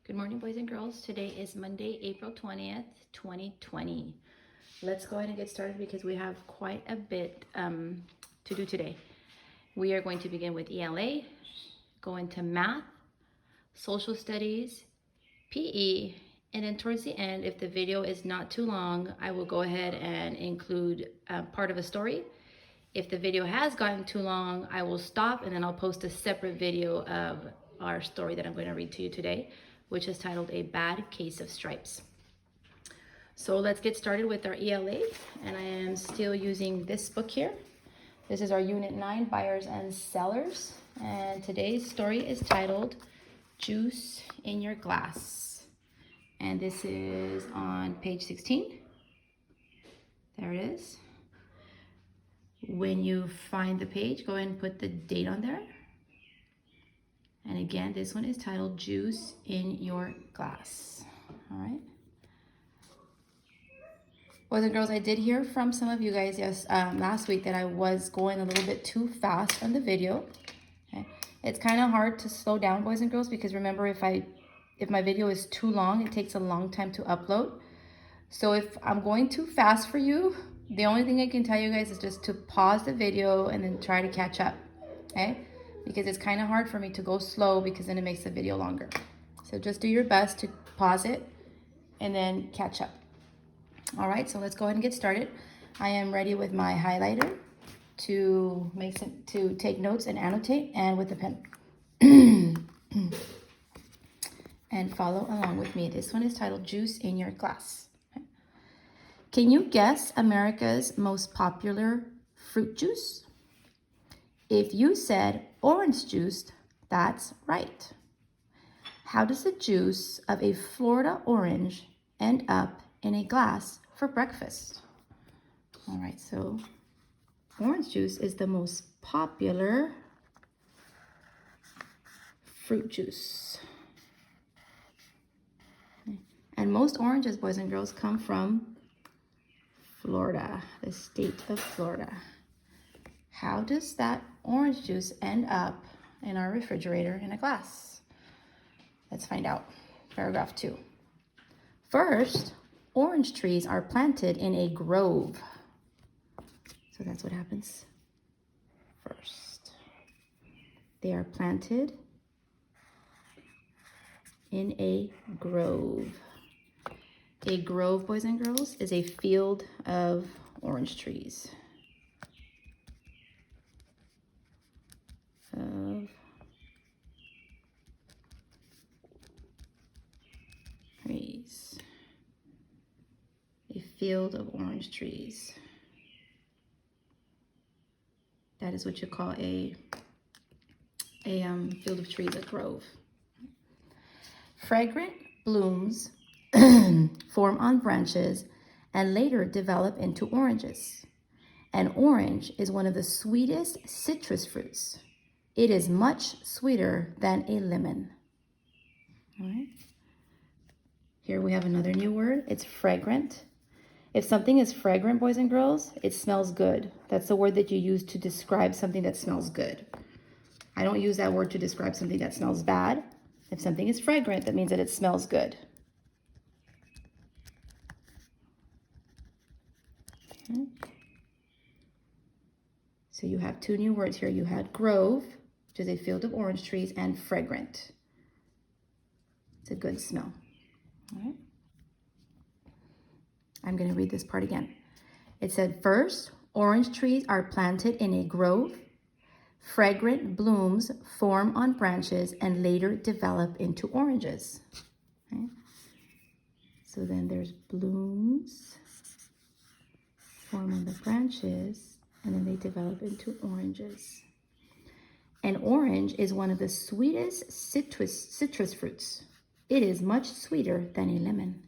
Good morning, boys and girls. Today is Monday, April 20th, 2020. Let's go ahead and get started because we have quite a bit to do today. We are going to begin with ELA, go into math, social studies, PE, and then towards the end, if the video is not too long, I will go ahead and include part of a story. If the video has gotten too long, I will stop and then I'll post a separate video of our story that I'm going to read to you today, which is titled A Bad Case of Stripes. So let's get started with our ELA, and I am still using this book here. This is our Unit 9, Buyers and Sellers, and today's story is titled Juice in Your Glass, and this is on page 16. There it is. When you find the page, go ahead and put the date on there. And again, this one is titled Juice in Your Glass. All right. Boys and girls, I did hear from some of you guys last week that I was going a little bit too fast on the video. Okay. It's kind of hard to slow down, boys and girls, because remember, if my video is too long, it takes a long time to upload. So if I'm going too fast for you, the only thing I can tell you guys is just to pause the video and then try to catch up, okay? Because it's kind of hard for me to go slow because then it makes the video longer. So just do your best to pause it and then catch up. All right, so let's go ahead and get started. I am ready with my highlighter to take notes and annotate, and with a pen. And follow along with me. This one is titled Juice in Your Glass. Okay. Can you guess America's most popular fruit juice? If you said orange juice, that's right. How does the juice of a Florida orange end up in a glass for breakfast? All right, so orange juice is the most popular fruit juice. Okay. And most oranges, boys and girls, come from Florida, the state of Florida. How does that orange juice end up in our refrigerator in a glass? Let's find out. Paragraph 2. First, orange trees are planted in a grove. So that's what happens first. They are planted in a grove. A grove, boys and girls, is a field of orange trees. A field of orange trees. That is what you call a field of trees, a grove. Fragrant blooms form on branches and later develop into oranges. An orange is one of the sweetest citrus fruits. It is much sweeter than a lemon. All right. Here we have another new word. It's fragrant. If something is fragrant, boys and girls, it smells good. That's the word that you use to describe something that smells good. I don't use that word to describe something that smells bad. If something is fragrant, that means that it smells good. Okay. So you have two new words here. You had grove, which is a field of orange trees, and fragrant. It's a good smell. All right. I'm going to read this part again. It said, first, orange trees are planted in a grove. Fragrant blooms form on branches and later develop into oranges. Okay. So then there's blooms form on the branches and then they develop into oranges. An orange is one of the sweetest citrus fruits. It is much sweeter than a lemon.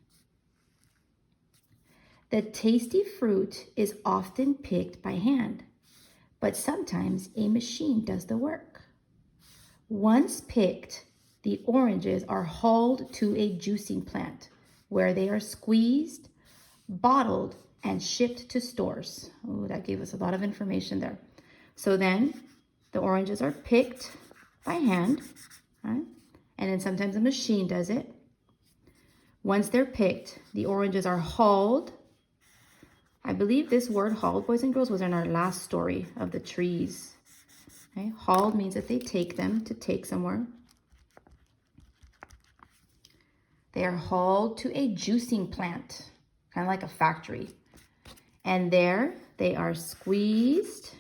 The tasty fruit is often picked by hand, but sometimes a machine does the work. Once picked, the oranges are hauled to a juicing plant where they are squeezed, bottled, and shipped to stores. Oh, that gave us a lot of information there. So then the oranges are picked by hand, right? And then sometimes a machine does it. Once they're picked, the oranges are hulled. I believe this word hulled, boys and girls, was in our last story of the trees. Okay? Hauled means that they take them to take somewhere. They are hauled to a juicing plant, kind of like a factory. And there they are squeezed,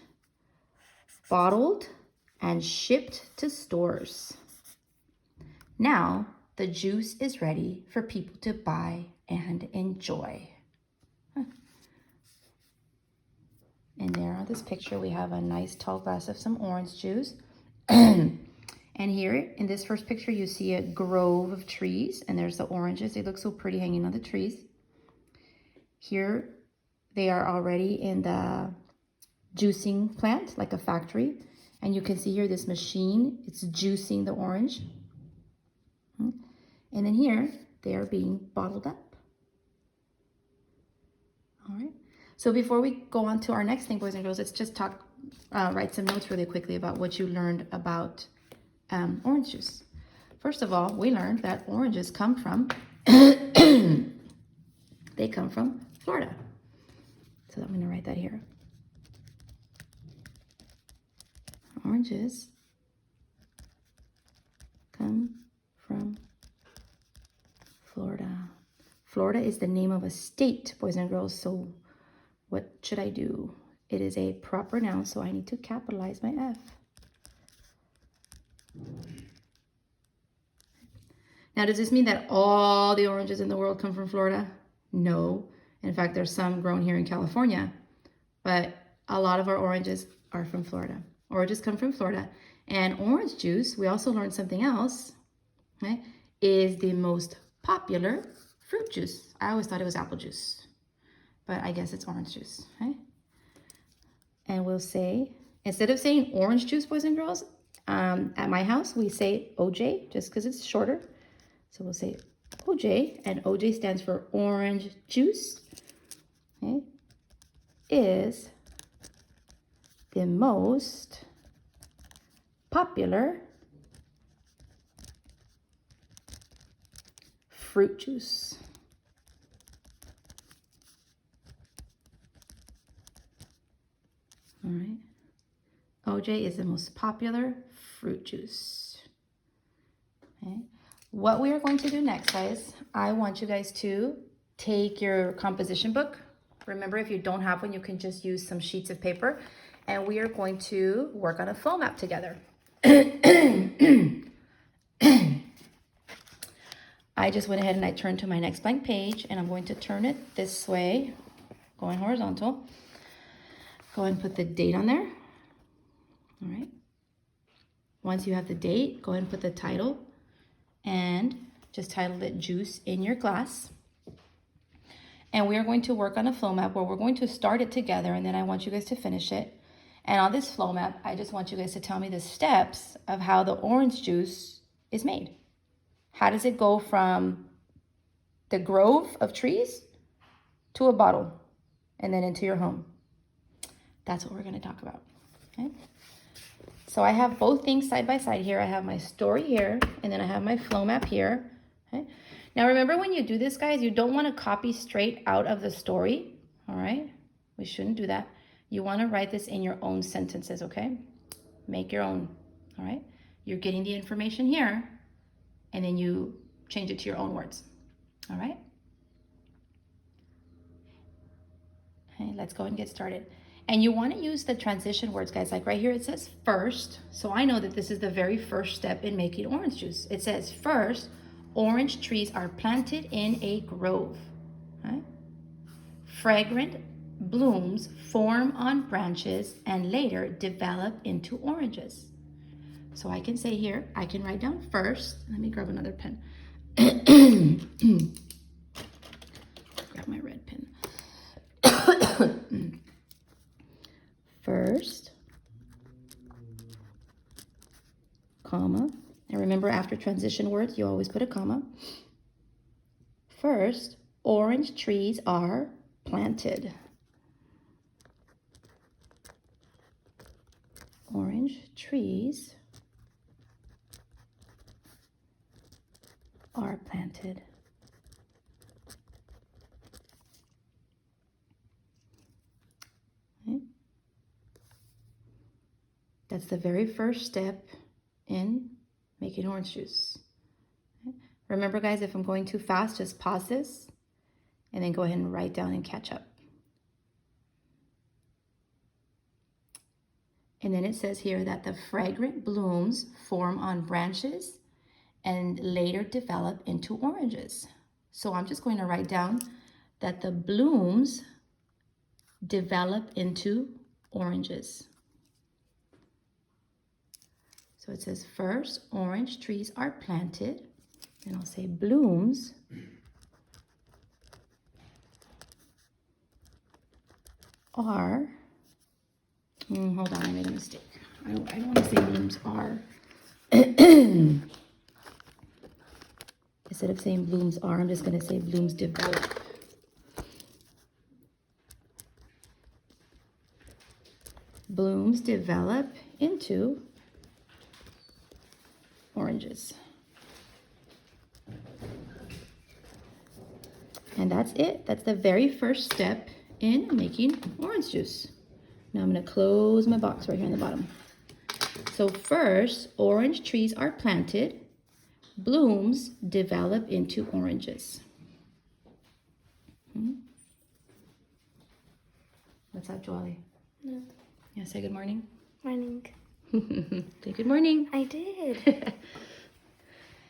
bottled, and shipped to stores. Now the juice is ready for people to buy and enjoy. And there on this picture, we have a nice tall glass of some orange juice. And here in this first picture, you see a grove of trees, and there's the oranges. They look so pretty hanging on the trees. Here, they are already in the juicing plant, like a factory. And you can see here this machine, it's juicing the orange. And then here, they are being bottled up. All right. So before we go on to our next thing, boys and girls, let's just write some notes really quickly about what you learned about orange juice. First of all, we learned that oranges come from, they come from Florida. So I'm gonna write that here. Oranges come from Florida. Florida is the name of a state, boys and girls, so what should I do? It is a proper noun, so I need to capitalize my F. Now, does this mean that all the oranges in the world come from Florida? No. In fact, there's some grown here in California, but a lot of our oranges are from Florida. Oranges come from Florida. And orange juice, we also learned something else, okay, is the most popular fruit juice. I always thought it was apple juice, but I guess it's orange juice, okay? And we'll say, instead of saying orange juice, boys and girls, at my house, we say OJ, just because it's shorter. So we'll say OJ, and OJ stands for orange juice, okay, is the most popular fruit juice. All right. OJ is the most popular fruit juice. Okay. What we are going to do next, guys, I want you guys to take your composition book. Remember, if you don't have one, you can just use some sheets of paper. And we are going to work on a flow map together. I just went ahead and I turned to my next blank page, and I'm going to turn it this way, going horizontal. Go ahead and put the date on there. All right. Once you have the date, go ahead and put the title, and just title it Juice in Your Glass. And we are going to work on a flow map where we're going to start it together, and then I want you guys to finish it. And on this flow map, I just want you guys to tell me the steps of how the orange juice is made. How does it go from the grove of trees to a bottle and then into your home? That's what we're going to talk about, okay? So I have both things side by side here. I have my story here, and then I have my flow map here, okay? Now remember, when you do this, guys, you don't want to copy straight out of the story, all right? We shouldn't do that. You want to write this in your own sentences, okay? Make your own, all right? You're getting the information here, and then you change it to your own words, all right? Okay, let's go and get started. And you want to use the transition words, guys. Like right here, it says first. So I know that this is the very first step in making orange juice. It says first, orange trees are planted in a grove. Okay? Fragrant blooms form on branches and later develop into oranges. So I can say here, I can write down first. Let me grab another pen. Grab my red pen. First, comma, and remember, after transition words, you always put a comma. First, orange trees are planted. Orange trees are planted. That's the very first step in making orange juice. Remember, guys, if I'm going too fast, just pause this and then go ahead and write down and catch up. And then it says here that the fragrant blooms form on branches and later develop into oranges. So I'm just going to write down that the blooms develop into oranges. So it says first, orange trees are planted. And I'll say blooms are, hold on, I made a mistake. I don't want to say blooms are. Instead of saying blooms are, I'm just going to say blooms develop. Blooms develop into oranges. And that's it. That's the very first step in making orange juice. Now I'm going to close my box right here on the bottom. So first, orange trees are planted. Blooms develop into oranges. What's up, Jolie? No. Yeah, say good morning. Morning. Say good morning. I did.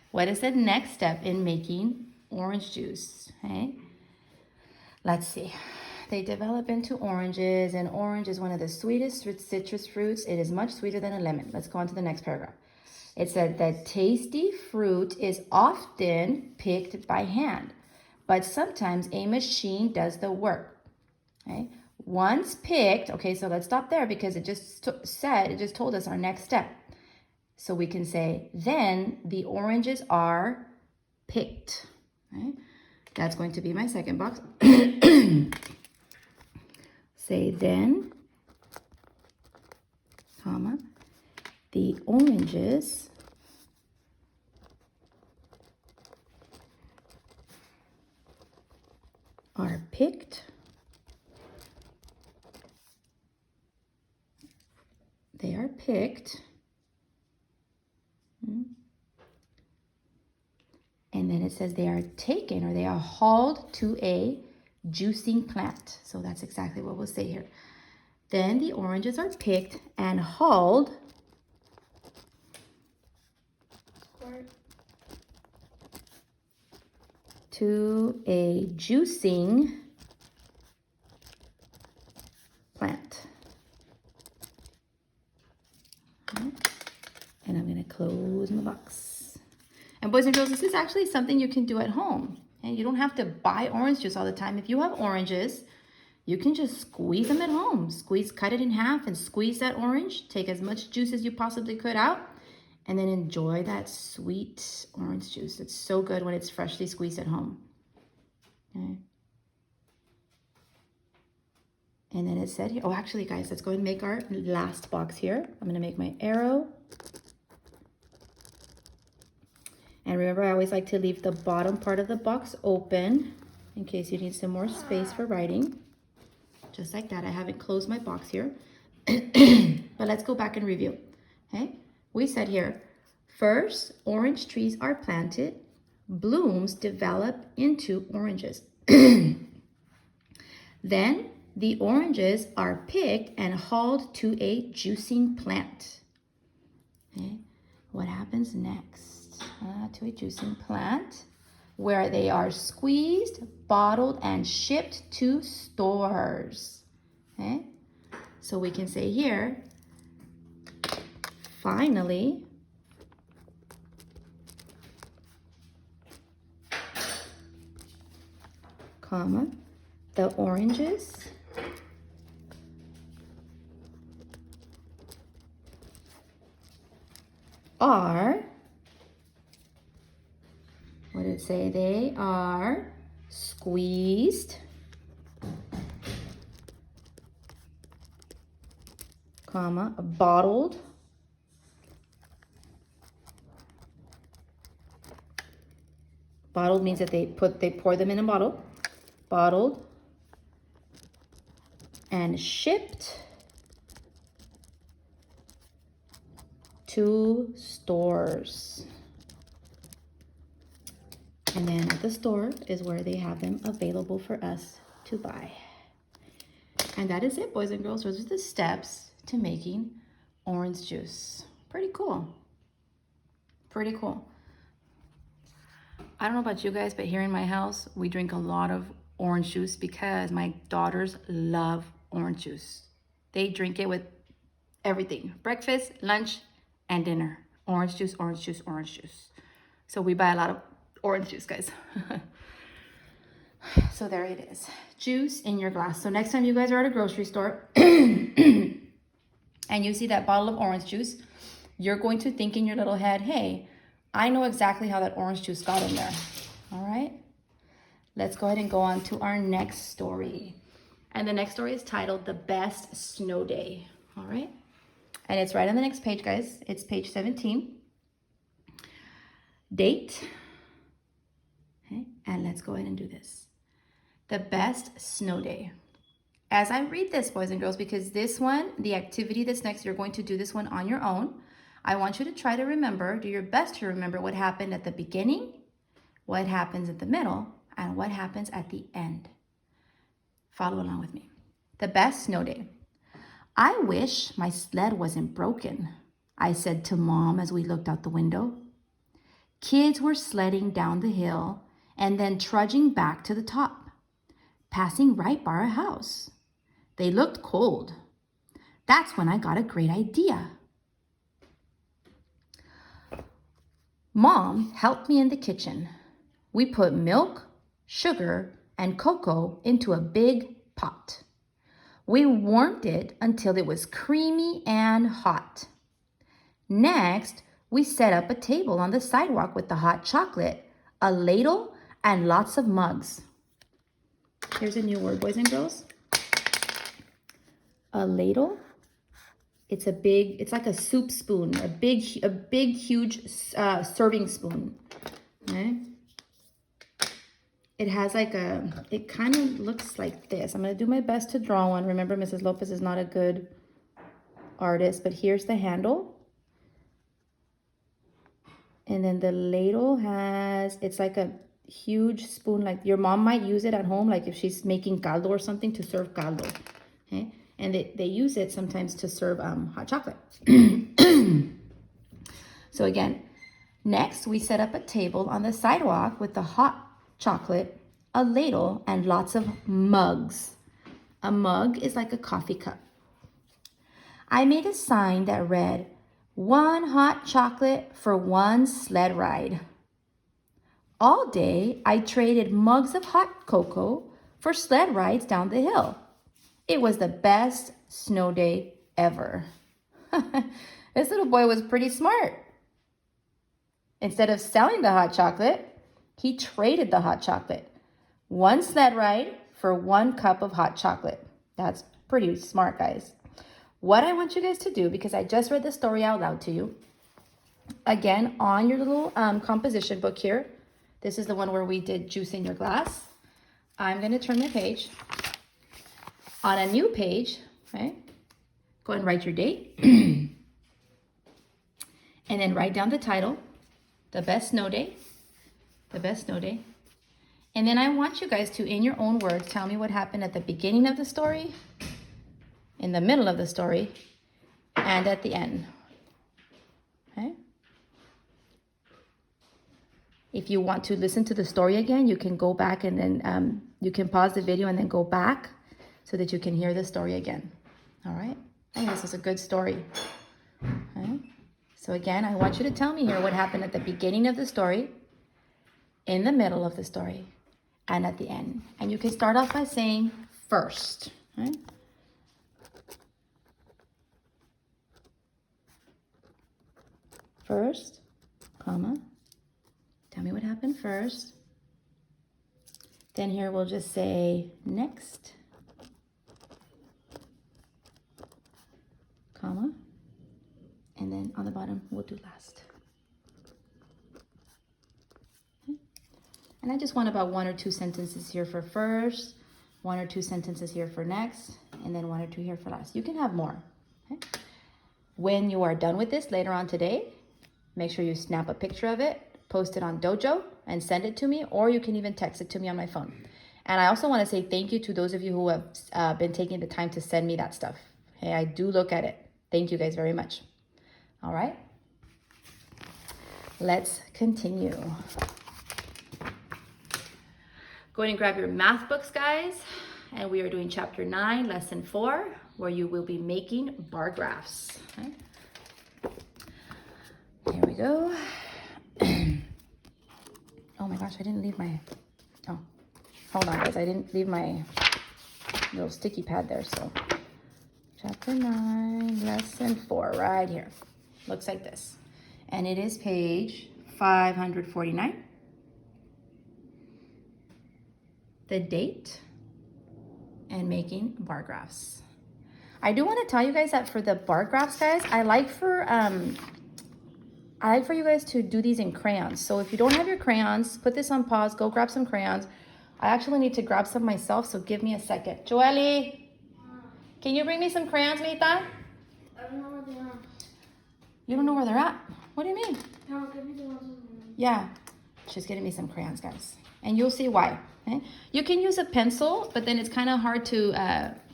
What is the next step in making orange juice? Okay. Let's see. They develop into oranges, and orange is one of the sweetest citrus fruits. It is much sweeter than a lemon. Let's go on to the next paragraph. It said that tasty fruit is often picked by hand, but sometimes a machine does the work. Okay. Once picked, okay, so let's stop there because it just told us our next step. So we can say, then the oranges are picked. Okay. That's going to be my second box. Say then, comma, the oranges are picked. They are picked. And then it says they are taken or they are hauled to a juicing plant. So that's exactly what we'll say here. Then the oranges are picked and hauled to a juicing plant. And I'm going to close my box. And boys and girls, this is actually something you can do at home. And you don't have to buy orange juice all the time. If you have oranges, you can just squeeze them at home. Cut it in half and squeeze that orange. Take as much juice as you possibly could out. And then enjoy that sweet orange juice. It's so good when it's freshly squeezed at home. Okay. And then it said here, oh, actually, guys, let's go ahead and make our last box here. I'm going to make my arrow. And remember, I always like to leave the bottom part of the box open in case you need some more space for writing. Just like that. I haven't closed my box here. But let's go back and review. Okay. We said here, first, orange trees are planted. Blooms develop into oranges. Then, the oranges are picked and hauled to a juicing plant. Okay. What happens next? To a juicing plant where they are squeezed, bottled, and shipped to stores. Okay. So we can say here, finally, comma, the oranges are, what did it say? They are squeezed, comma, bottled, bottled means that they pour them in a bottle, bottled, and shipped 2 stores. And then at the store is where they have them available for us to buy. And that is it, boys and girls. Those are the steps to making orange juice. Pretty cool. Pretty cool. I don't know about you guys, but here in my house, we drink a lot of orange juice because my daughters love orange juice. They drink it with everything. Breakfast, lunch, and dinner. Orange juice, orange juice, orange juice. So we buy a lot of orange juice, guys. So there it is. Juice in your glass. So next time you guys are at a grocery store and you see that bottle of orange juice, you're going to think in your little head, hey, I know exactly how that orange juice got in there. All right? Let's go ahead and go on to our next story. And the next story is titled The Best Snow Day. All right? And it's right on the next page, guys. It's page 17. Date. Okay? And let's go ahead and do this. The best snow day. As I read this, boys and girls, because this one, the activity that's next, you're going to do this one on your own. I want you to try to remember, do your best to remember what happened at the beginning, what happens at the middle, and what happens at the end. Follow along with me. The best snow day. I wish my sled wasn't broken, I said to Mom as we looked out the window. Kids were sledding down the hill and then trudging back to the top, passing right by our house. They looked cold. That's when I got a great idea. Mom helped me in the kitchen. We put milk, sugar, and cocoa into a big pot. We warmed it until it was creamy and hot. Next, we set up a table on the sidewalk with the hot chocolate, a ladle, and lots of mugs. Here's a new word, boys and girls. A ladle. It's like a soup spoon, a big, huge serving spoon. Okay? It has it kind of looks like this. I'm going to do my best to draw one. Remember, Mrs. Lopez is not a good artist, but here's the handle. And then the ladle it's like a huge spoon, like your mom might use it at home, like if she's making caldo or something to serve caldo. Okay? And they use it sometimes to serve hot chocolate. So again, next we set up a table on the sidewalk with the hot chocolate, a ladle, and lots of mugs. A mug is like a coffee cup. I made a sign that read, 1 hot chocolate for 1 sled ride. All day, I traded mugs of hot cocoa for sled rides down the hill. It was the best snow day ever. This little boy was pretty smart. Instead of selling the hot chocolate, he traded the hot chocolate. 1 sled ride for 1 cup of hot chocolate. That's pretty smart, guys. What I want you guys to do, because I just read the story out loud to you, again, on your little composition book here, this is the one where we did juice in your glass. I'm going to turn the page. On a new page, right? Go and write your date. And then write down the title, The Best Snow Day. The Best Snow Day. And then I want you guys to, in your own words, tell me what happened at the beginning of the story, in the middle of the story, and at the end. Okay? If you want to listen to the story again, you can go back and then you can pause the video and then go back so that you can hear the story again. All right? I think this is a good story. Okay? So again, I want you to tell me here what happened at the beginning of the story, in the middle of the story, and at the end. And you can start off by saying first. Okay? First, comma. Tell me what happened first. Then here we'll just say next, comma. And then on the bottom, we'll do last. Okay. And I just want about 1 or 2 sentences here for first, 1 or 2 sentences here for next, and then 1 or 2 here for last. You can have more. Okay. When you are done with this later on today, make sure you snap a picture of it, post it on Dojo, and send it to me, or you can even text it to me on my phone. And I also want to say thank you to those of you who have been taking the time to send me that stuff. Hey, I do look at it. Thank you guys very much. All right, let's continue. Go ahead and grab your math books, guys. And we are doing chapter 9, lesson 4, where you will be making bar graphs. Okay? Here we go. Oh my gosh, I didn't leave my, oh, hold on guys. I didn't leave my little sticky pad there. So chapter 9, lesson 4, right here. Looks like this. And it is page 549. The date and making bar graphs. I do want to tell you guys that for the bar graphs, guys, I like for you guys to do these in crayons. So if you don't have your crayons, put this on pause, go grab some crayons. I actually need to grab some myself, so give me a second. Joelle, can you bring me some crayons, Lita? I don't know where they are. You don't know where they're at? What do you mean? No, give me the ones. Yeah, she's getting me some crayons, guys. And you'll see why. Okay? You can use a pencil, but then it's kind of hard to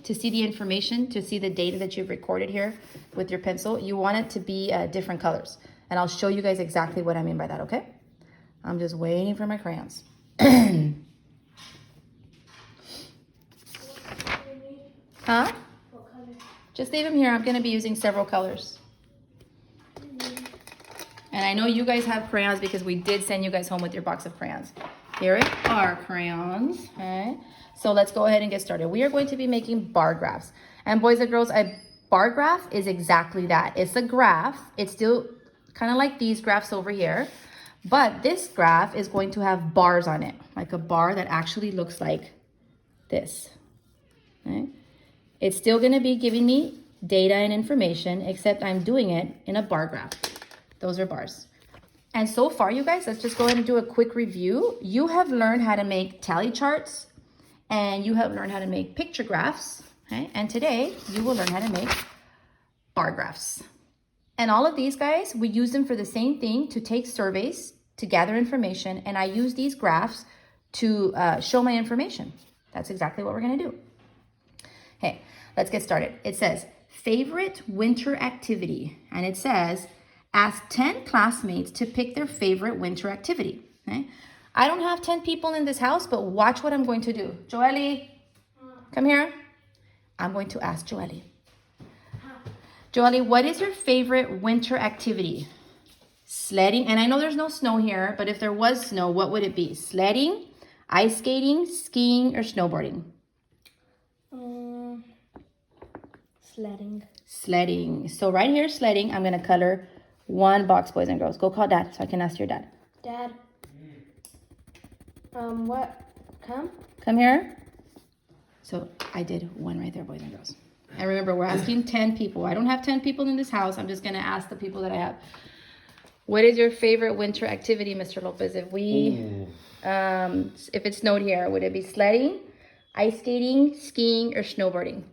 see the information, to see the data that you've recorded here with your pencil. You want it to be different colors. And I'll show you guys exactly what I mean by that, okay? I'm just waiting for my crayons. Huh? What color? Just leave them here. I'm going to be using several colors. And I know you guys have crayons because we did send you guys home with your box of crayons. Here are crayons. Okay. So let's go ahead and get started. We are going to be making bar graphs. And boys and girls, a bar graph is exactly that. It's a graph. It's still kind of like these graphs over here. But this graph is going to have bars on it. Like a bar that actually looks like this. Okay. It's still going to be giving me data and information, except I'm doing it in a bar graph. Those are bars. And so far, you guys, let's just go ahead and do a quick review. You have learned how to make tally charts, and you have learned how to make picture graphs. Okay? And today, you will learn how to make bar graphs. And all of these, guys, we use them for the same thing, to take surveys, to gather information, and I use these graphs to show my information. That's exactly what we're going to do. Okay, let's get started. It says, favorite winter activity. And it says, ask 10 classmates to pick their favorite winter activity. Okay? I don't have 10 people in this house, but watch what I'm going to do. Joelle, come here. I'm going to ask Joelle. Joelle, what is your favorite winter activity? Sledding. And I know there's no snow here, but if there was snow, what would it be? Sledding, ice skating, skiing, or snowboarding? Sledding. Sledding. So right here, sledding, I'm going to color one box, boys and girls. Go call Dad so I can ask your dad. Dad. What? Come here. So I did one right there, boys and girls. And remember, we're asking 10 people. I don't have 10 people in this house. I'm just going to ask the people that I have. What is your favorite winter activity, Mr. Lopez? If it snowed here, would it be sledding, ice skating, skiing, or snowboarding?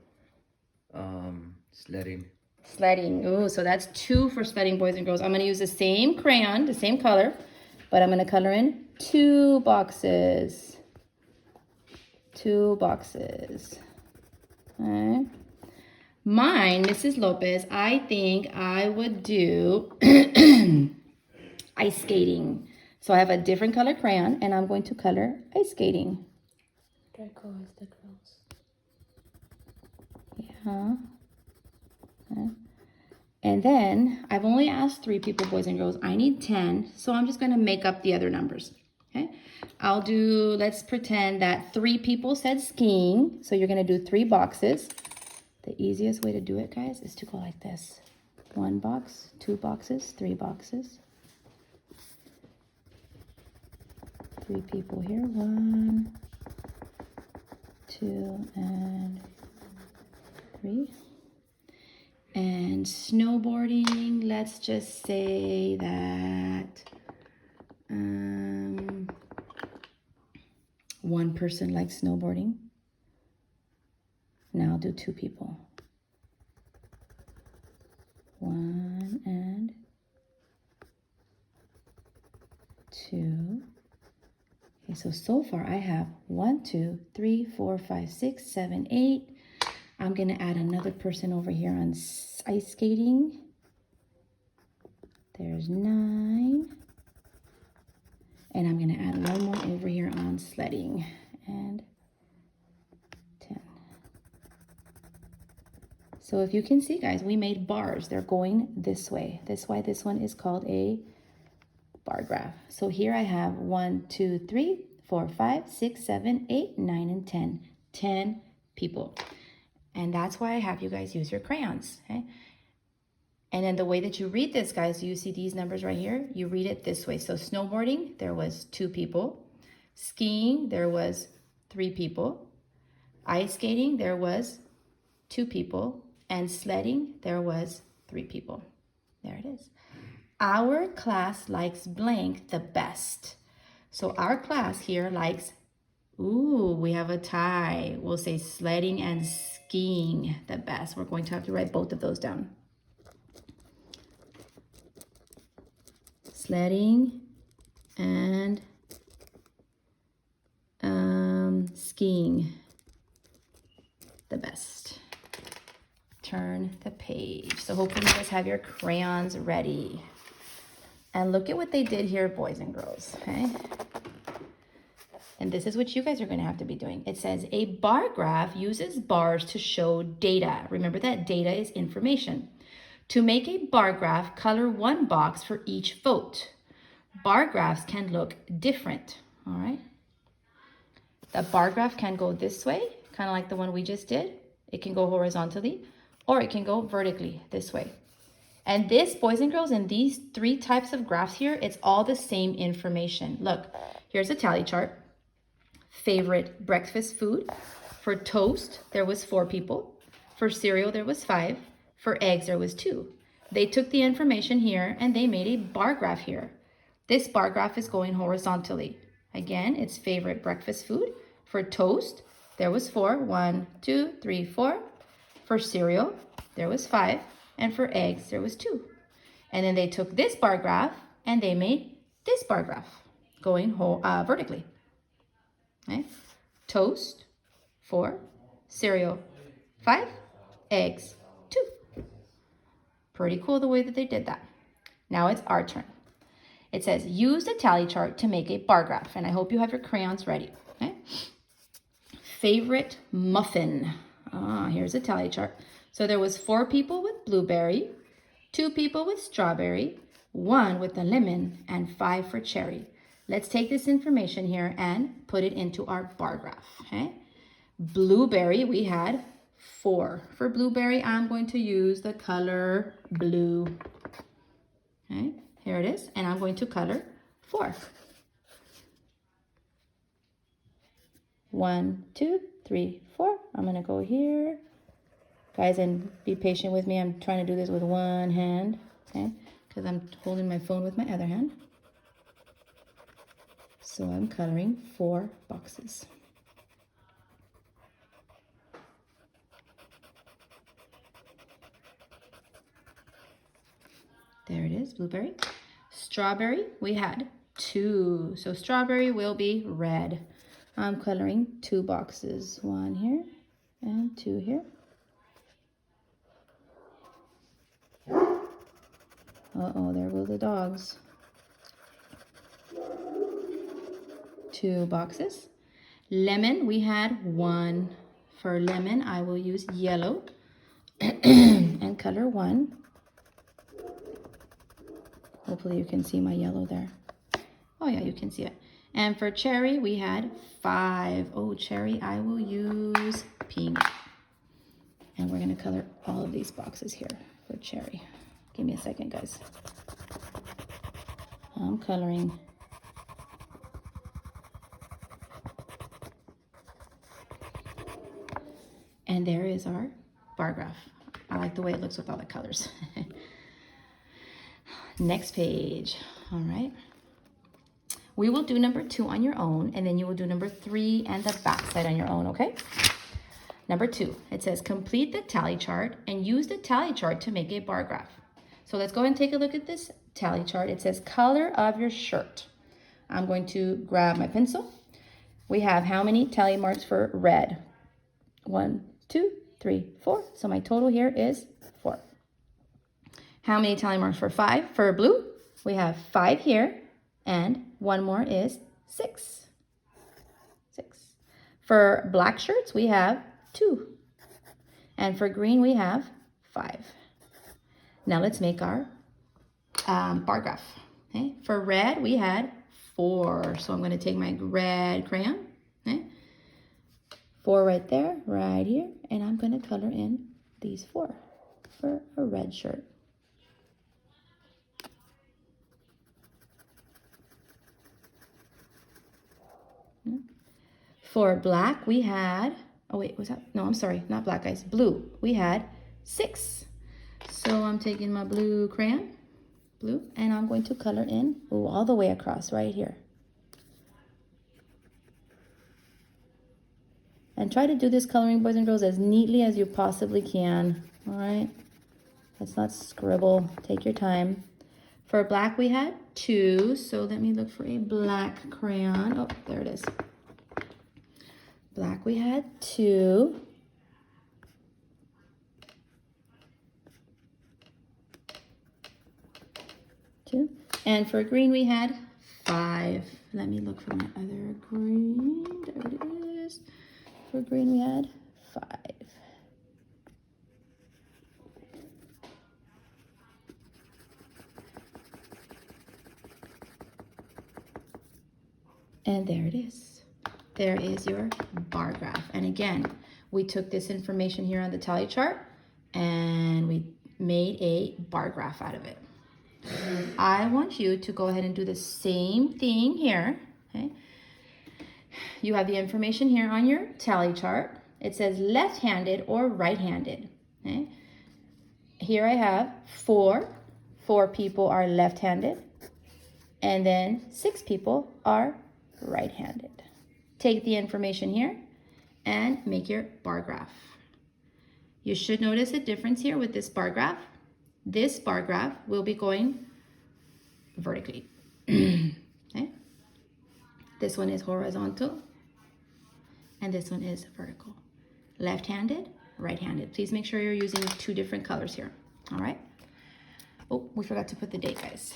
Sledding. Sledding. Ooh, so that's 2 for sledding, boys and girls. I'm going to use the same crayon, the same color, but I'm going to color in 2 boxes. 2 boxes. Okay. Mine, Mrs. Lopez, I think I would do ice skating. So I have a different color crayon, and I'm going to color ice skating. Draco is the girls. Yeah. Okay. And then I've only asked 3 people, boys and girls. I need 10, so I'm just going to make up the other numbers. Okay. Let's pretend that 3 people said skiing. So you're going to do 3 boxes. The easiest way to do it, guys, is to go like this. 1 box, 2 boxes, 3 boxes. 3 people here. 1, 2, and 3. And snowboarding, let's just say that 1 person likes snowboarding. Now I'll do 2 people. 1, 1 and 2. Okay, so far I have 1, 2, 3, 4, 5, 6, 7, 8. I'm going to add another person over here on ice skating. There's 9. And I'm going to add one more over here on sledding. And 10. So if you can see, guys, we made bars. They're going this way. That's why this one is called a bar graph. So here I have 1, 2, 3, 4, 5, 6, 7, 8, 9, and 10. 10 people. And that's why I have you guys use your crayons. Okay? And then the way that you read this, guys, you see these numbers right here? You read it this way. So snowboarding, there was 2 people. Skiing, there was 3 people. Ice skating, there was 2 people. And sledding, there was 3 people. There it is. Our class likes blank the best. So our class here likes, ooh, we have a tie. We'll say sledding and skiing the best. We're going to have to write both of those down. Sledding and skiing the best. Turn the page. So hopefully you guys have your crayons ready. And look at what they did here, boys and girls, okay? And this is what you guys are going to have to be doing. It says a bar graph uses bars to show data. Remember that data is information. To make a bar graph, color one box for each vote. Bar graphs can look different, all right? The bar graph can go this way, kind of like the one we just did. It can go horizontally, or it can go vertically this way. And this, boys and girls, in these 3 types of graphs here, it's all the same information. Look, here's a tally chart. Favorite breakfast food. For toast, there was 4 people. For cereal, there was 5. For eggs, there was 2. They took the information here and they made a bar graph here. This bar graph is going horizontally. Again, it's favorite breakfast food. For toast, there was 4. 1, 2, 3, 4. For cereal, there was 5. And for eggs, there was 2. And then they took this bar graph and they made this bar graph going vertically. Okay? Toast, 4. Cereal, 5. Eggs, 2. Pretty cool the way that they did that. Now it's our turn. It says, use the tally chart to make a bar graph. And I hope you have your crayons ready. Okay? Favorite muffin. Here's a tally chart. So there was 4 people with blueberry, 2 people with strawberry, 1 with a lemon, and 5 for cherry. Let's take this information here and put it into our bar graph. Okay? Blueberry, we had 4. For blueberry, I'm going to use the color blue. Okay, here it is. And I'm going to color 4. 1, 2, 3, 4. I'm going to go here. Guys, and be patient with me. I'm trying to do this with one hand, okay? Because I'm holding my phone with my other hand. So I'm coloring 4 boxes. There it is, blueberry. Strawberry, we had 2. So strawberry will be red. I'm coloring 2 boxes. 1 here and 2 here. Uh-oh, there go the dogs. 2 boxes. Lemon, we had 1. For lemon, I will use yellow and color 1. Hopefully you can see my yellow there. Oh yeah, you can see it. And for cherry, we had 5. Oh, cherry, I will use pink. And we're gonna color all of these boxes here for cherry. Give me a second, guys. I'm coloring. And there is our bar graph. I like the way it looks with all the colors. Next page. All right. We will do number 2 on your own, and then you will do number 3 and the back side on your own, okay? Number 2, it says complete the tally chart and use the tally chart to make a bar graph. So let's go ahead and take a look at this tally chart. It says color of your shirt. I'm going to grab my pencil. We have how many tally marks for red? 1, 2, 3, 4. So my total here is 4. How many tally marks for 5? For blue, we have 5 here, and one more is 6. 6. For black shirts, we have 2. And for green, we have 5. Now let's make our bar graph. Okay? For red, we had 4. So I'm going to take my red crayon. Okay? 4 right there, right here. And I'm going to color in these 4 for a red shirt. For black, we had, oh wait, was that, no, I'm sorry, not black, guys, blue. We had 6. So I'm taking my blue crayon, blue, and I'm going to color in all the way across right here. And try to do this coloring, boys and girls, as neatly as you possibly can, all right? Let's not scribble, take your time. For black, we had 2, so let me look for a black crayon. Oh, there it is. Black, we had 2. And for green, we had 5. Let me look for my other green. There it is. For green, we had 5. And there it is. There is your bar graph. And again, we took this information here on the tally chart and we made a bar graph out of it. I want you to go ahead and do the same thing here. Okay? You have the information here on your tally chart. It says left-handed or right-handed. Okay? Here I have 4. 4 people are left-handed. And then 6 people are right-handed. Take the information here and make your bar graph. You should notice a difference here with this bar graph. This bar graph will be going vertically. Okay? This one is horizontal and this one is vertical. Left-handed, right-handed. Please make sure you're using 2 different colors here. All right? Oh, we forgot to put the date, guys.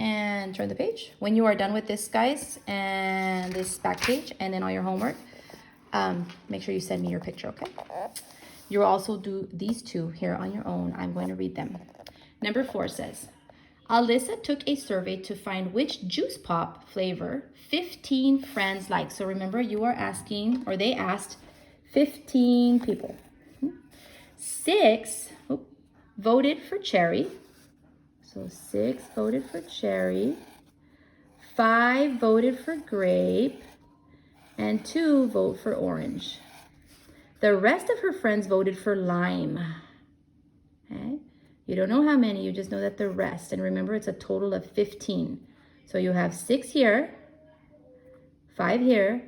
And turn the page. When you are done with this, guys, and this back page, and then all your homework, make sure you send me your picture, okay? You'll also do these 2 here on your own. I'm going to read them. Number 4 says, Alyssa took a survey to find which juice pop flavor 15 friends like. So remember, you are asking, or they asked 15 people. 6 voted for cherry. So 6 voted for cherry, 5 voted for grape, and 2 vote for orange. The rest of her friends voted for lime. Okay? You don't know how many, you just know that the rest. And remember, it's a total of 15. So you have 6 here, 5 here,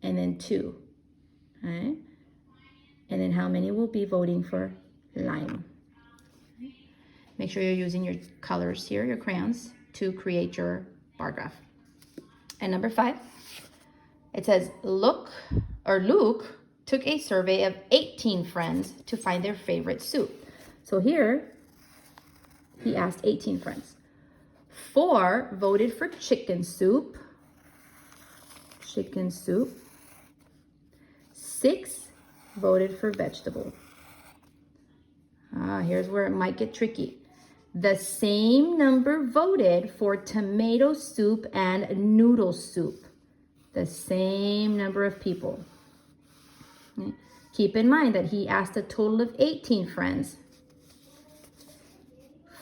and then 2. Okay? And then how many will be voting for lime? Make sure you're using your colors here, your crayons, to create your bar graph. And number 5, it says Luke took a survey of 18 friends to find their favorite soup. So here, he asked 18 friends. 4 voted for chicken soup. 6 voted for vegetable. Here's where it might get tricky. The same number voted for tomato soup and noodle soup. The same number of people. Okay. Keep in mind that he asked a total of 18 friends.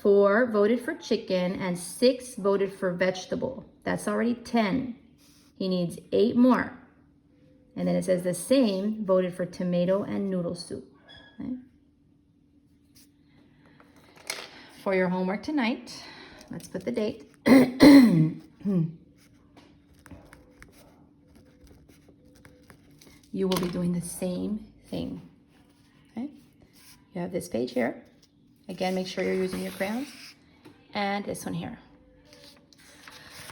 4 voted for chicken and 6 voted for vegetable. That's already 10. He needs 8 more. And then it says the same voted for tomato and noodle soup. Okay. For your homework tonight, let's put the date. you will be doing the same thing. Okay? You have this page here. Again, make sure you're using your crayons. And this one here.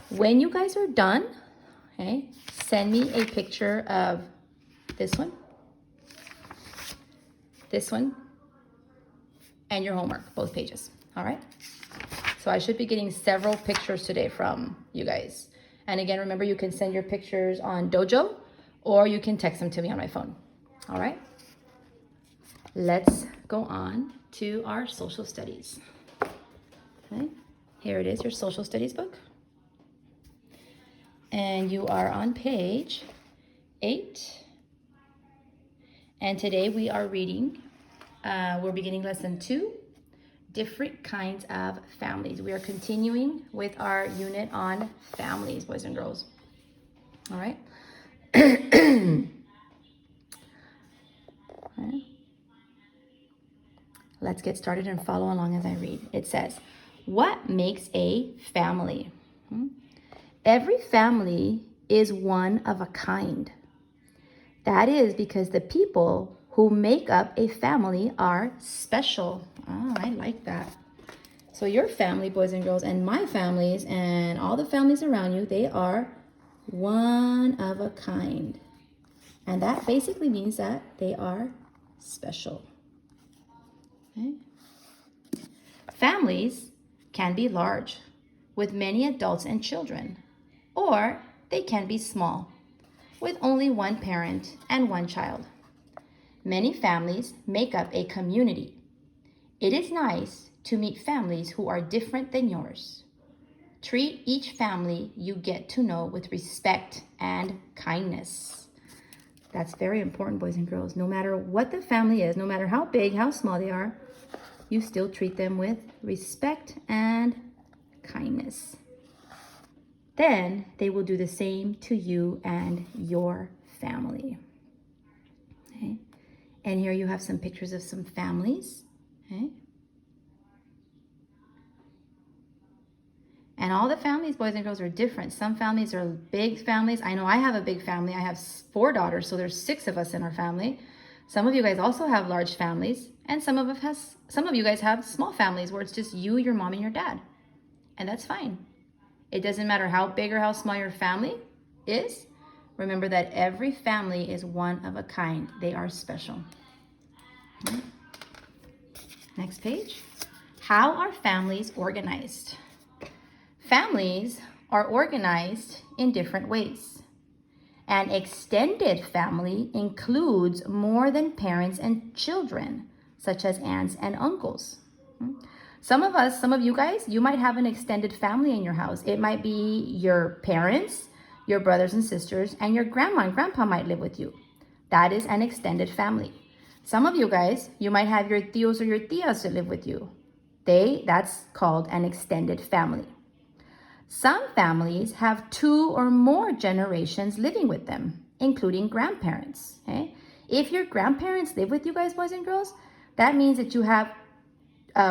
When you guys are done, okay, send me a picture of this one, and your homework, both pages. All right? So I should be getting several pictures today from you guys. And again, remember, you can send your pictures on Dojo, or you can text them to me on my phone. All right? Let's go on to our social studies. Okay? Here it is, your social studies book. And you are on page 8. And today we are reading, we're beginning lesson 2, different kinds of families. We are continuing with our unit on families, boys and girls. All right. Let's get started and follow along as I read. It says, what makes a family? Every family is one of a kind. That is because the people who make up a family are special. Oh, I like that. So your family, boys and girls, and my families, and all the families around you, they are one of a kind. And that basically means that they are special. Okay? Families can be large, with many adults and children, or they can be small, with only one parent and one child. Many families make up a community. It is nice to meet families who are different than yours. Treat each family you get to know with respect and kindness. That's very important, boys and girls. No matter what the family is, no matter how big, how small they are, you still treat them with respect and kindness. Then they will do the same to you and your family. Okay? And here you have some pictures of some families. Okay? And all the families, boys and girls, are different. Some families are big families. I know I have a big family. I have 4 daughters, so there's 6 of us in our family. Some of you guys also have large families, and some of you guys have small families where it's just you, your mom, and your dad. And that's fine. It doesn't matter how big or how small your family is. Remember that every family is one of a kind. They are special. Okay. Next page. How are families organized? Families are organized in different ways. An extended family includes more than parents and children, such as aunts and uncles. Some of you guys, you might have an extended family in your house. It might be your parents, your brothers and sisters, and your grandma and grandpa might live with you. That is an extended family. Some of you guys, you might have your tios or your tias that live with you. That's called an extended family. Some families have 2 or more generations living with them, including grandparents. Okay? If your grandparents live with you guys, boys and girls, that means that you have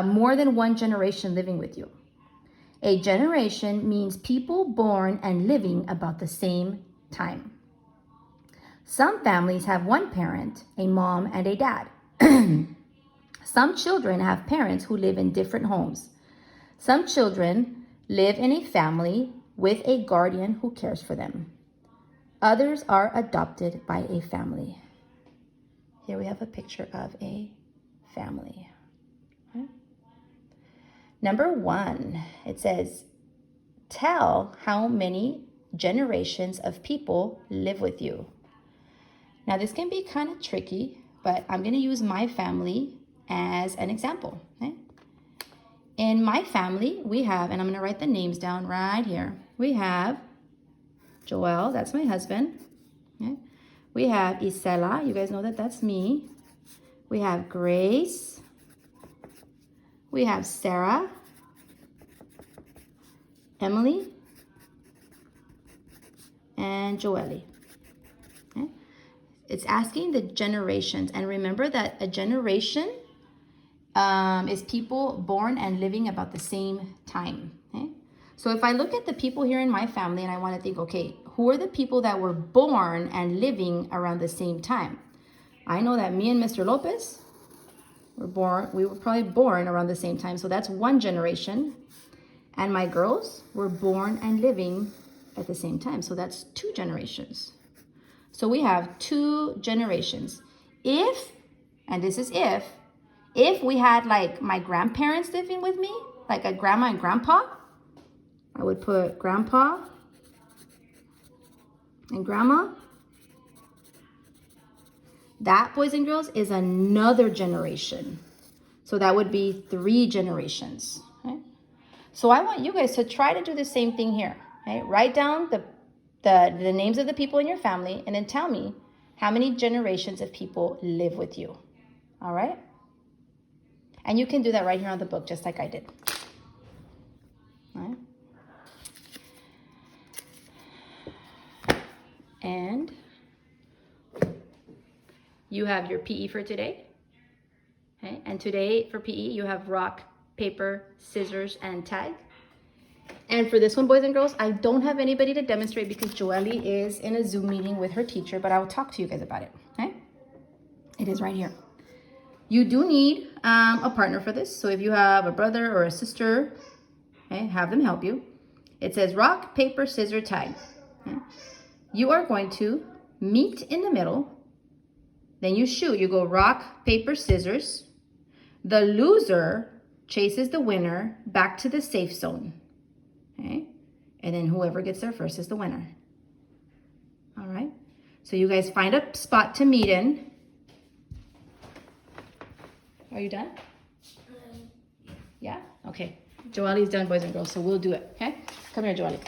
more than one generation living with you. A generation means people born and living about the same time. Some families have one parent, a mom and a dad. Some children have parents who live in different homes. Some children live in a family with a guardian who cares for them. Others are adopted by a family. Here we have a picture of a family. Okay. Number 1, it says, tell how many generations of people live with you. Now this can be kind of tricky, but I'm going to use my family as an example. Okay? In my family, we have, and I'm going to write the names down right here. We have Joel, that's my husband. Okay? We have Isela, you guys know that that's me. We have Grace. We have Sarah, Emily, and Joelle. Okay? It's asking the generations. And remember that a generation is people born and living about the same time. Okay? So if I look at the people here in my family and I want to think, okay, who are the people that were born and living around the same time? I know that me and Mr. Lopez we were probably born around the same time. So that's one generation. And my girls were born and living at the same time. So that's 2 generations. So we have 2 generations. And this is if we had like my grandparents living with me, like a grandma and grandpa, I would put grandpa and grandma. That, boys and girls, is another generation. So that would be 3 generations. Okay? So I want you guys to try to do the same thing here. Okay? Write down the names of the people in your family and then tell me how many generations of people live with you. All right? And you can do that right here on the book, just like I did. All right? And you have your PE for today. Okay? And today for PE, you have rock, paper, scissors, and tag. And for this one, boys and girls, I don't have anybody to demonstrate because Joelle is in a Zoom meeting with her teacher, but I will talk to you guys about it. Okay? It is right here. You do need a partner for this. So if you have a brother or a sister, okay, have them help you. It says rock, paper, scissors, tag. Okay? You are going to meet in the middle. Then you shoot. You go rock, paper, scissors. The loser chases the winner back to the safe zone. Okay? And then whoever gets there first is the winner. All right? So you guys find a spot to meet in. Are you done? Yeah? Okay. Joelle's done, boys and girls, so we'll do it. Okay? Come here, Joelle.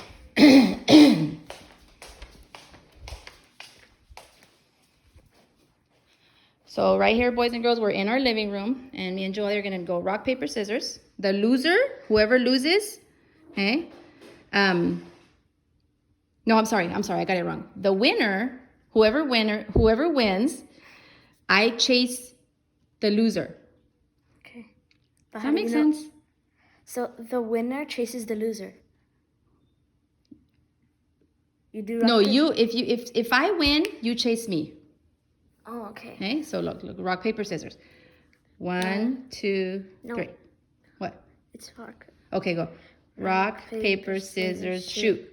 So right here, boys and girls, we're in our living room, and me and Joelle are gonna go rock, paper, scissors. The loser, whoever loses, okay? No, I'm sorry, I got it wrong. The winner, whoever wins, I chase the loser. Okay. Does that make sense? So the winner chases the loser. You do. No, if I win, you chase me. Oh, okay. Okay, so look, rock, paper, scissors. 1, 2, No. 3. What? It's rock. Okay, go. Rock, paper, scissors, shoot.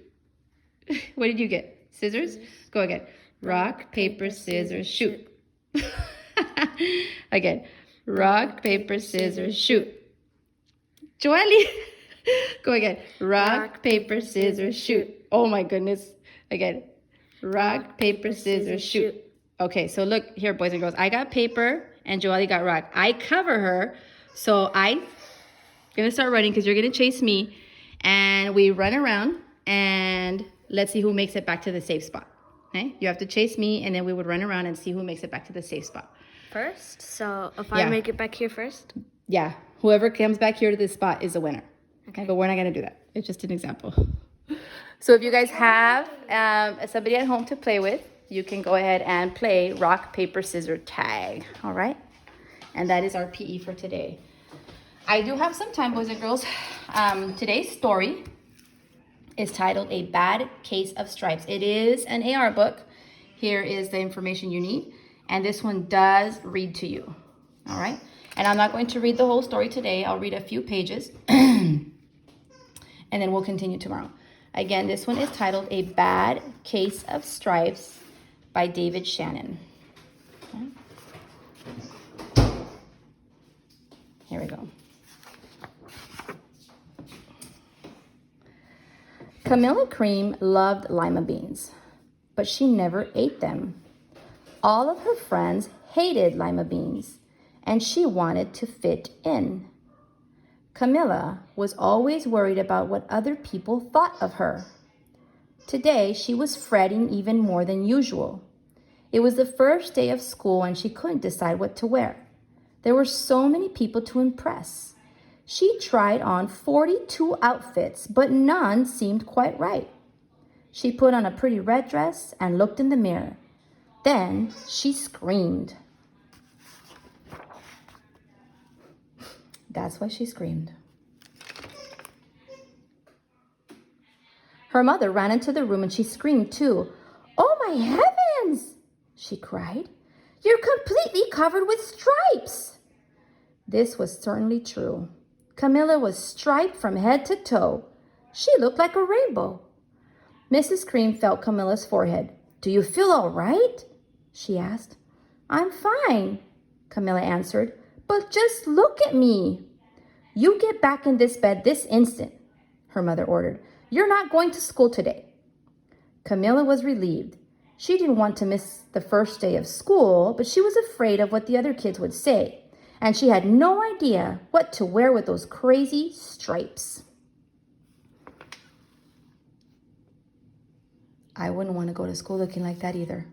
What did you get? Scissors? Go again. Rock, paper, scissors, shoot. Again. Rock, paper, scissors, shoot. Joelle. Go again. Rock, paper, scissors, shoot. Oh my goodness. Again. Rock, paper, scissors, shoot. Okay, so look here, boys and girls. I got paper and Joelle got rock. I cover her, so I'm gonna start running because you're gonna chase me. And we run around and let's see who makes it back to the safe spot. Okay, you have to chase me and then we would run around and see who makes it back to the safe spot. First? So if I make it back here first? Yeah, whoever comes back here to this spot is the winner. Okay, but we're not gonna do that. It's just an example. So if you guys have somebody at home to play with, you can go ahead and play rock, paper, scissors, tag. All right? And that is our PE for today. I do have some time, boys and girls. Today's story is titled A Bad Case of Stripes. It is an AR book. Here is the information you need. And this one does read to you. All right? And I'm not going to read the whole story today. I'll read a few pages. And then we'll continue tomorrow. Again, this one is titled A Bad Case of Stripes by David Shannon. Okay. Here we go. Camilla Cream loved lima beans, but she never ate them. All of her friends hated lima beans, and she wanted to fit in. Camilla was always worried about what other people thought of her. Today, she was fretting even more than usual. It was the first day of school and she couldn't decide what to wear. There were so many people to impress. She tried on 42 outfits, but none seemed quite right. She put on a pretty red dress and looked in the mirror. Then she screamed. That's why she screamed. Her mother ran into the room and she screamed too. "Oh my heavens!" she cried. "You're completely covered with stripes." This was certainly true. Camilla was striped from head to toe. She looked like a rainbow. Mrs. Cream felt Camilla's forehead. "Do you feel all right?" she asked. "I'm fine," Camilla answered. "But just look at me." "You get back in this bed this instant," her mother ordered. "You're not going to school today." Camilla was relieved. She didn't want to miss the first day of school, but she was afraid of what the other kids would say, and she had no idea what to wear with those crazy stripes. I wouldn't want to go to school looking like that either.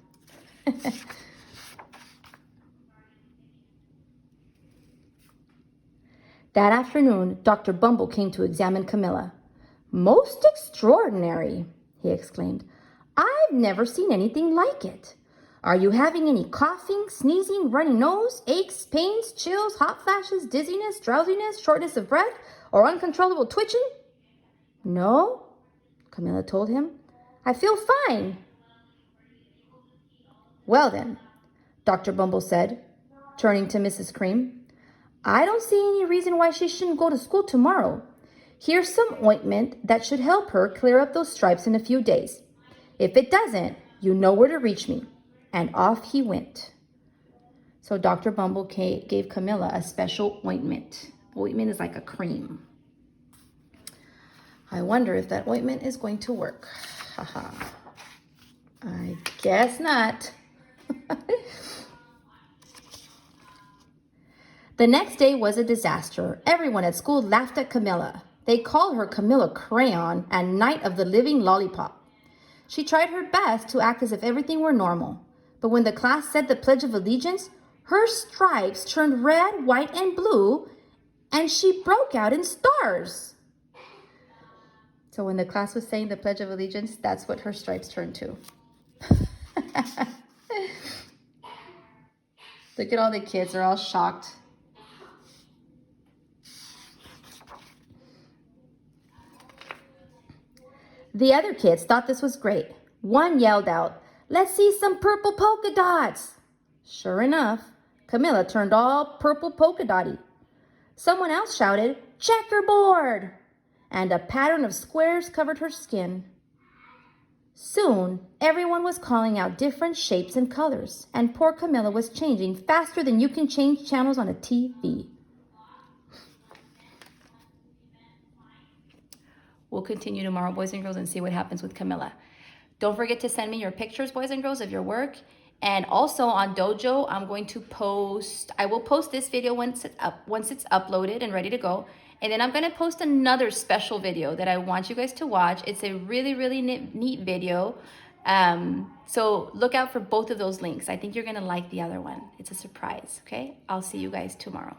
That afternoon, Dr. Bumble came to examine Camilla. "Most extraordinary," he exclaimed. "I've never seen anything like it. Are you having any coughing, sneezing, runny nose, aches, pains, chills, hot flashes, dizziness, drowsiness, shortness of breath, or uncontrollable twitching?" "No," Camilla told him. "I feel fine." "Well then," Dr. Bumble said, turning to Mrs. Cream, "I don't see any reason why she shouldn't go to school tomorrow. Here's some ointment that should help her clear up those stripes in a few days. If it doesn't, you know where to reach me." And off he went. So Dr. Bumble gave Camilla a special ointment. Ointment is like a cream. I wonder if that ointment is going to work. Haha. I guess not. The next day was a disaster. Everyone at school laughed at Camilla. They called her Camilla Crayon and Night of the Living Lollipop. She tried her best to act as if everything were normal. But when the class said the Pledge of Allegiance, her stripes turned red, white, and blue, and she broke out in stars. So when the class was saying the Pledge of Allegiance, that's what her stripes turned to. Look at all the kids, they're all shocked. The other kids thought this was great. One yelled out, "Let's see some purple polka dots." Sure enough, Camilla turned all purple polka dotty. Someone else shouted, "Checkerboard!" And a pattern of squares covered her skin. Soon, everyone was calling out different shapes and colors, and poor Camilla was changing faster than you can change channels on a TV. We'll continue tomorrow, boys and girls, and see what happens with Camilla. Don't forget to send me your pictures, boys and girls, of your work. And also on Dojo, I will post this video once it's uploaded and ready to go. And then I'm going to post another special video that I want you guys to watch. It's a really, really neat video. So look out for both of those links. I think you're going to like the other one. It's a surprise, okay? I'll see you guys tomorrow.